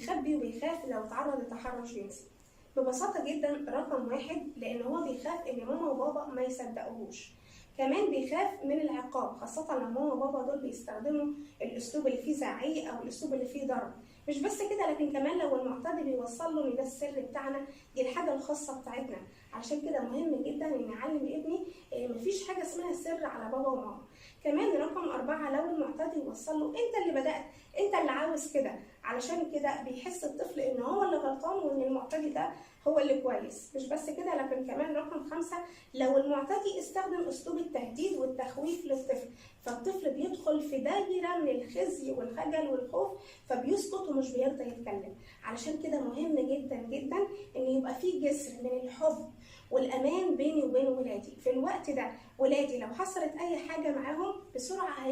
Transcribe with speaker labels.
Speaker 1: بيخبي وبيخاف لو اتعرض لتحرش جنسي؟ ببساطة جدا رقم 1 لأن هو بيخاف إن ماما وبابا ما يصدقوهوش. كمان بيخاف من العقاب، خاصة لو ماما وبابا دول بيستخدموا الأسلوب اللي فيه زعيق أو الأسلوب اللي فيه ضرب. مش بس كده، لكن كمان لو المعتدي بيوصل له إن ده السر بتاعنا، دي الحاجة الخاصة بتاعتنا. علشان كده مهم جدا إن أعلم ابني مفيش حاجة اسمها سر على بابا وماما. كمان رقم 4 لو المعتدي يوصل له أنت اللي بدأت، أنت اللي عاوز كده، علشان كده بيحس الطفل إن هو اللي غلطان وإن المعتدي ده هو اللي كويس. مش بس كده، لكن كمان رقم 5 لو المعتدي استخدم أسلوب التهديد والتخويف للطفل، فالطفل بيدخل في دايرة من الخزي والخجل والخوف، فبيسكت ومش بيرضى يتكلم. علشان كده مهم جدا جدا ان يبقى في جسر من الحب والامان بيني وبين ولادي. في الوقت ده ولادي لو حصلت اي حاجة معاهم بسرعة